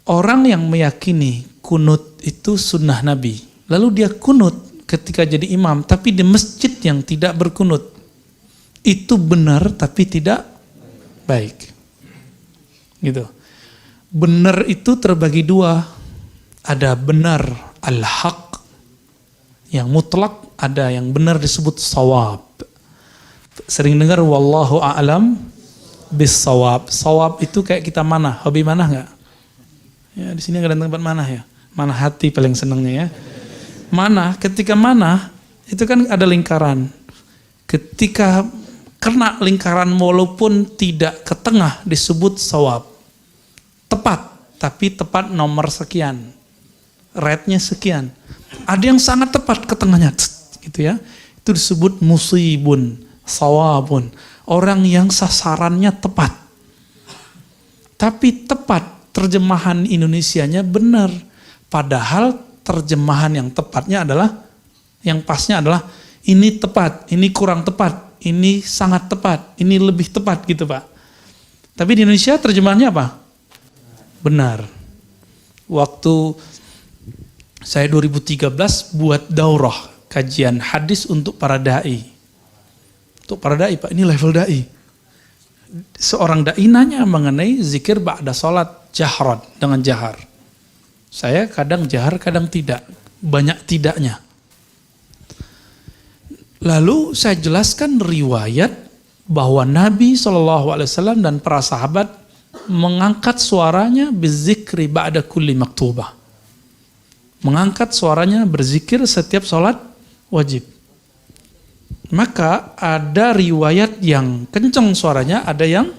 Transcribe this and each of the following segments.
orang yang meyakini kunut itu sunnah Nabi, lalu dia kunut ketika jadi imam, tapi di masjid yang tidak berkunut, itu benar tapi tidak baik. Gitu. Benar itu terbagi dua. Ada benar al-haq yang mutlak, ada yang benar disebut shawab. Sering dengar wallahu a'lam bis-shawab. Shawab itu kayak kita manah, hobi manah enggak? Ya, di sini enggak ada tempat manah ya. Manah hati paling senangnya ya. Manah, ketika manah itu kan ada lingkaran. Ketika kena lingkaran walaupun tidak ke tengah disebut shawab. Tepat, tapi tepat nomor sekian. Rate-nya sekian. Ada yang sangat tepat ke tengahnya, gitu ya. Itu disebut musibun, shawabun. Orang yang sasarannya tepat. Tapi tepat, terjemahan Indonesianya benar. Padahal terjemahan yang tepatnya adalah, yang pasnya adalah ini tepat, ini kurang tepat, ini sangat tepat, ini lebih tepat gitu Pak. Tapi di Indonesia terjemahannya apa? Benar. Waktu saya 2013 buat daurah kajian hadis untuk para dai. Untuk para dai Pak, ini level dai. Seorang dai nanya mengenai zikir ba'da salat jahran, dengan jahar. Saya kadang jahar, kadang tidak. Banyak tidaknya. Lalu saya jelaskan riwayat bahwa Nabi SAW dan para sahabat mengangkat suaranya berzikri ba'da kulli maktubah. Mengangkat suaranya berzikir setiap sholat wajib. Maka ada riwayat yang kencang suaranya, ada yang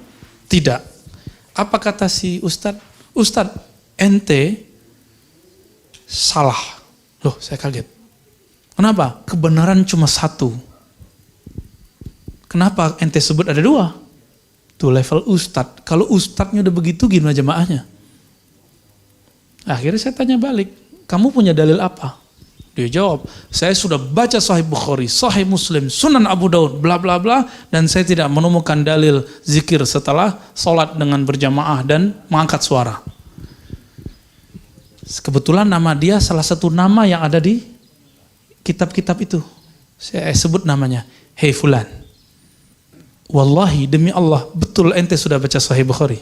tidak. Apa kata si Ustadz? Ustadz, ente salah. Loh, saya kaget. Kenapa? Kebenaran cuma satu. Kenapa ente sebut ada dua? Itu level Ustadz. Kalau Ustadznya udah begitu, gimana jemaahnya? Akhirnya saya tanya balik, kamu punya dalil apa? Dia jawab, saya sudah baca Sahih Bukhari, Sahih Muslim, Sunan Abu Daud, bla bla bla, dan saya tidak menemukan dalil zikir setelah sholat dengan berjamaah dan mengangkat suara. Kebetulan nama dia salah satu nama yang ada di kitab-kitab itu. Saya sebut namanya, Hei Fulan. Wallahi demi Allah, betul ente sudah baca Sahih Bukhari.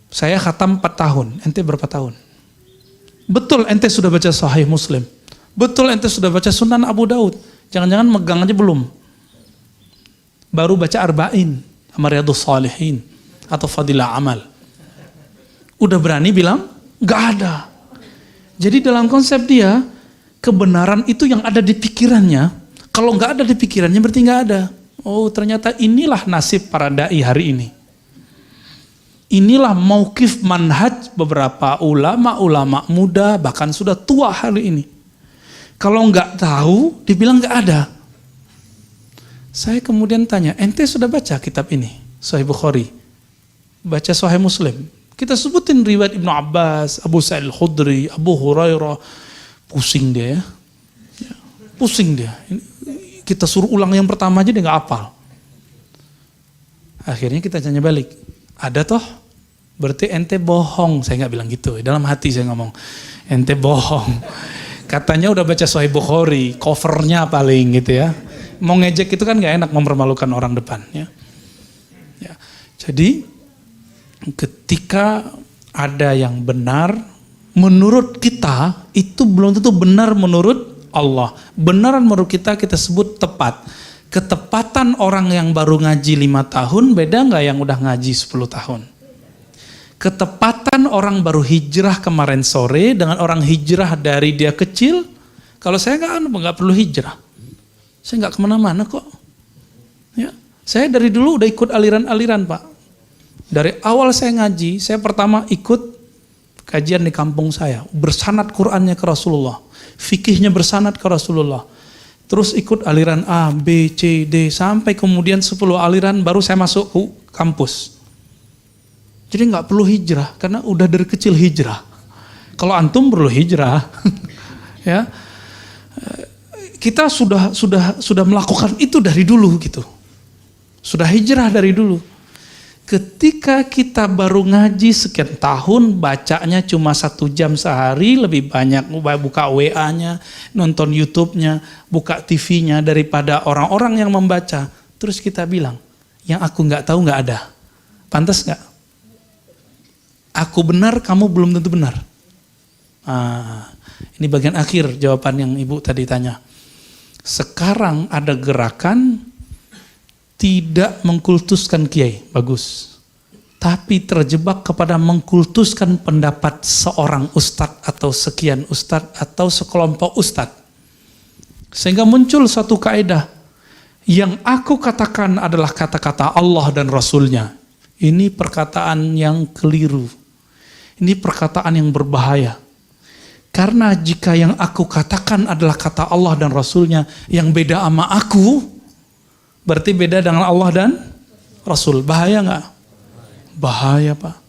Saya khatam 4 tahun, ente berapa tahun? Betul ente sudah baca Sahih Muslim. Betul ente sudah baca Sunan Abu Daud. Jangan-jangan megang aja belum. Baru baca Arba'in, Riyadhus Shalihin, atau Fadilah Amal. Udah berani bilang, gak ada. Jadi dalam konsep dia, kebenaran itu yang ada di pikirannya. Kalau gak ada di pikirannya berarti gak ada. Oh ternyata inilah nasib para da'i hari ini. Inilah mauqif manhaj beberapa ulama-ulama muda, bahkan sudah tua hari ini. Kalau nggak tahu, dibilang nggak ada. Saya kemudian tanya, ente sudah baca kitab ini? Sahih Bukhari, baca Sahih Muslim. Kita sebutin riwayat Ibnu Abbas, Abu Sa'id Al-Khudri, Abu Hurairah. Pusing dia ya. Pusing dia. Kita suruh ulang yang pertama aja dia nggak hafal. Akhirnya kita tanya balik, ada toh? Berarti ente bohong. Saya nggak bilang gitu. Dalam hati saya ngomong, ente bohong. Katanya udah baca Sahih Bukhari, covernya paling gitu ya. Mau ngejek itu kan nggak enak, mempermalukan orang depan. Ya. Jadi ketika ada yang benar, menurut kita itu belum tentu benar menurut Allah. Benaran menurut kita sebut tepat. Ketepatan orang yang baru ngaji 5 tahun beda nggak yang udah ngaji 10 tahun? Ketepatan orang baru hijrah kemarin sore dengan orang hijrah dari dia kecil. Kalau saya nggak perlu hijrah. Saya nggak kemana-mana kok. Ya, saya dari dulu udah ikut aliran-aliran Pak. Dari awal saya ngaji, saya pertama ikut kajian di kampung saya. Bersanad Qur'annya ke Rasulullah. Fikihnya bersanad ke Rasulullah. Terus ikut aliran A, B, C, D, sampai kemudian 10 aliran baru saya masuk ke kampus. Jadi nggak perlu hijrah, karena udah dari kecil hijrah. Kalau antum perlu hijrah, ya kita sudah melakukan itu dari dulu gitu. Sudah hijrah dari dulu. Ketika kita baru ngaji sekian tahun, bacanya cuma 1 jam sehari, lebih banyak buka WA-nya, nonton YouTube-nya, buka TV-nya daripada orang-orang yang membaca. Terus kita bilang, yang aku nggak tahu nggak ada. Pantas nggak? Aku benar, kamu belum tentu benar. Ini bagian akhir jawaban yang Ibu tadi tanya. Sekarang ada gerakan tidak mengkultuskan kiai, bagus. Tapi terjebak kepada mengkultuskan pendapat seorang ustadz atau sekian ustadz atau sekelompok ustadz. Sehingga muncul satu kaidah, yang aku katakan adalah kata-kata Allah dan Rasulnya. Ini perkataan yang keliru. Ini perkataan yang berbahaya. Karena jika yang aku katakan adalah kata Allah dan Rasulnya, yang beda sama aku, berarti beda dengan Allah dan Rasul. Bahaya nggak? Bahaya, Pak.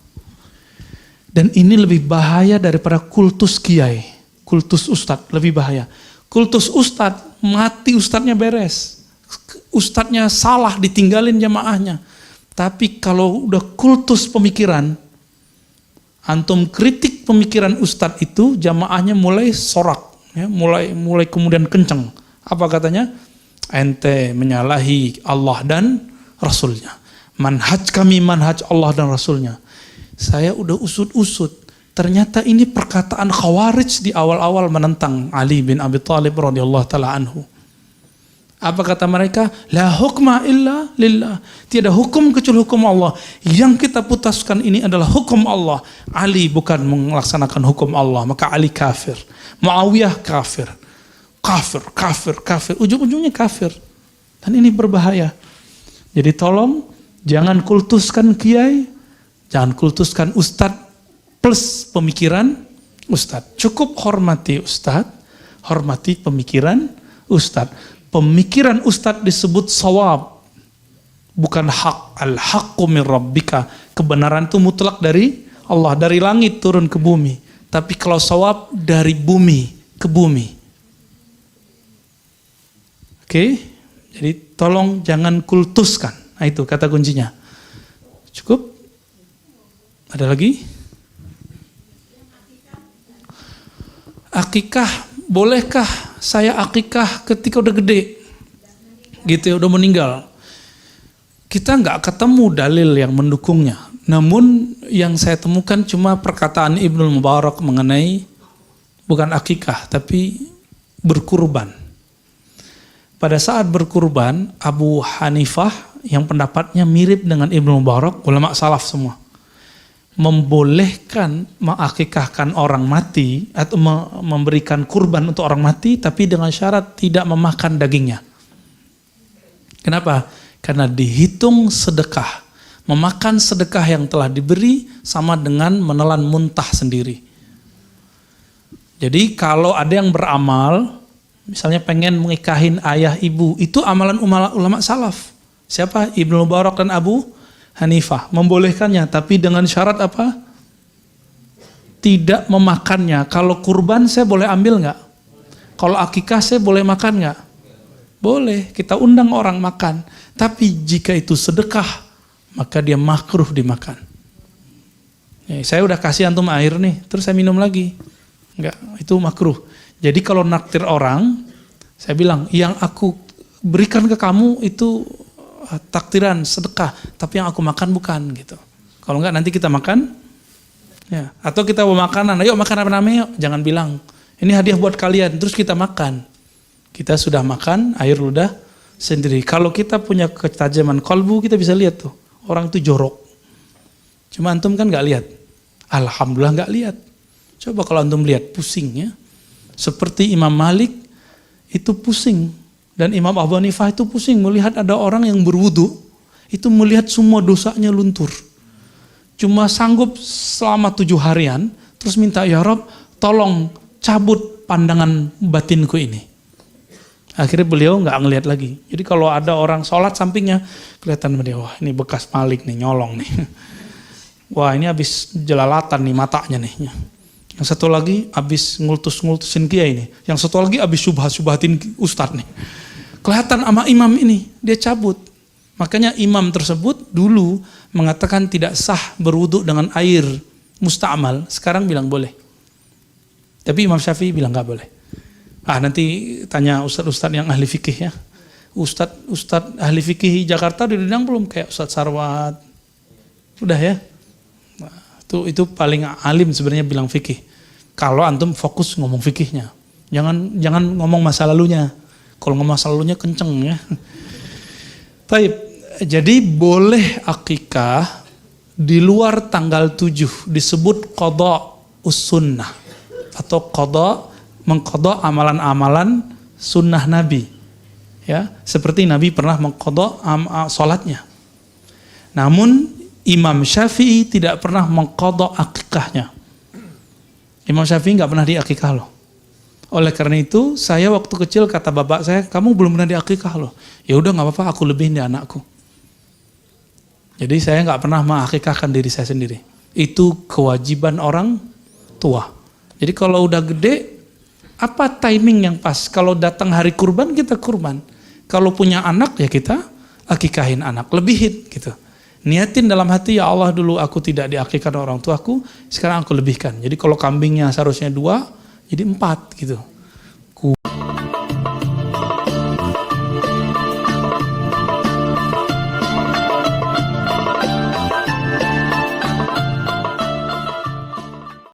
Dan ini lebih bahaya daripada kultus kiai. Kultus ustadz, lebih bahaya. Kultus ustadz, mati ustadznya beres. Ustadznya salah, ditinggalin jamaahnya. Tapi kalau udah kultus pemikiran, antum kritik pemikiran ustadz itu, jamaahnya mulai sorak, ya, mulai kemudian kenceng. Apa katanya? Ente menyalahi Allah dan Rasulnya. Manhaj kami manhaj Allah dan Rasulnya. Saya udah usut-usut. Ternyata ini perkataan Khawarij di awal-awal menentang Ali bin Abi Thalib radhiyallahu taala anhu. Apa kata mereka? La hukma illa lillah. Tiada hukum kecuali hukum Allah. Yang kita putuskan ini adalah hukum Allah. Ali bukan melaksanakan hukum Allah, maka Ali kafir. Muawiyah kafir. Kafir. Ujung-ujungnya kafir. Dan ini berbahaya. Jadi tolong jangan kultuskan kiai, jangan kultuskan ustadz plus pemikiran ustadz. Cukup hormati ustadz, hormati pemikiran ustadz. Pemikiran ustadz disebut sawab, bukan hak. Al-haqqu min rabbika. Kebenaran itu mutlak dari Allah, dari langit turun ke bumi. Tapi kalau sawab dari bumi ke bumi. Oke? Jadi tolong jangan kultuskan. Nah itu kata kuncinya. Cukup? Ada lagi? Akikah, bolehkah saya akikah ketika udah gede? Gitu ya, udah meninggal. Kita nggak ketemu dalil yang mendukungnya. Namun yang saya temukan cuma perkataan Ibnul Mubarak mengenai bukan akikah, tapi berkurban. Pada saat berkurban, Abu Hanifah yang pendapatnya mirip dengan Ibnu Mubarak, ulama salaf semua, membolehkan mengakikahkan orang mati atau memberikan kurban untuk orang mati, tapi dengan syarat tidak memakan dagingnya. Kenapa? Karena dihitung sedekah. Memakan sedekah yang telah diberi sama dengan menelan muntah sendiri. Jadi kalau ada yang beramal, misalnya pengen mengikahin ayah ibu, itu amalan ulama salaf. Siapa? Ibnu Mubarak dan Abu Hanifah. Membolehkannya, tapi dengan syarat apa? Tidak memakannya. Kalau kurban saya boleh ambil nggak? Kalau akikah saya boleh makan nggak? Boleh, kita undang orang makan. Tapi jika itu sedekah, maka dia makruh dimakan. Saya udah kasih antum air nih, terus saya minum lagi. Enggak, itu makruh. Jadi kalau naktir orang, saya bilang, yang aku berikan ke kamu itu takdiran, sedekah, tapi yang aku makan bukan gitu. Kalau enggak nanti kita makan, ya. Atau kita mau makanan, ayo makan apa namanya, yuk. Jangan bilang, ini hadiah buat kalian, terus kita makan. Kita sudah makan, air udah sendiri. Kalau kita punya ketajaman kolbu, kita bisa lihat tuh, orang itu jorok. Cuma antum kan nggak lihat. Alhamdulillah nggak lihat. Coba kalau antum lihat, pusing ya. Seperti Imam Malik itu pusing. Dan Imam Abu Hanifah itu pusing melihat ada orang yang berwudu, itu melihat semua dosanya luntur. Cuma sanggup selama 7 harian, terus minta, ya Rob, tolong cabut pandangan batinku ini. Akhirnya beliau nggak ngelihat lagi. Jadi kalau ada orang sholat sampingnya, kelihatan dia, wah ini bekas Malik nih, nyolong nih. Wah ini habis jelalatan nih matanya nih. Yang satu lagi habis ngultusin kiai ini. Yang satu lagi habis syubhatin ustadz nih. Kelihatan sama imam ini, dia cabut. Makanya imam tersebut dulu mengatakan tidak sah berwudu dengan air musta'mal, sekarang bilang boleh. Tapi Imam Syafi'i bilang nggak boleh. Nanti tanya ustadz-ustadz yang ahli fikih ya. Ustadz ahli fikih Jakarta diundang belum? Kayak Ustadz Sarwat. Udah ya. Nah, itu paling alim sebenarnya bilang fikih. Kalau antum fokus ngomong fikihnya. Jangan ngomong masa lalunya. Kalau ngomong masa lalunya kenceng ya. Baik. Jadi boleh akikah di luar tanggal 7 disebut qada us-sunnah atau mengqada amalan-amalan sunnah Nabi. Ya, seperti Nabi pernah mengqada salatnya. Namun Imam Syafi'i tidak pernah mengqada akikahnya. Imam Syafi'i nggak pernah diakikah loh. Oleh karena itu, saya waktu kecil kata bapak saya, kamu belum pernah diakikah loh. Ya udah nggak apa-apa, aku lebihin di anakku. Jadi saya nggak pernah mengakikahkan diri saya sendiri. Itu kewajiban orang tua. Jadi kalau udah gede, apa timing yang pas? Kalau datang hari kurban, kita kurban. Kalau punya anak, ya kita akikahin anak. Lebihin gitu. Niatin dalam hati, ya Allah dulu aku tidak diakikahkan orang tuaku, sekarang aku lebihkan. Jadi kalau kambingnya seharusnya 2, jadi 4 gitu.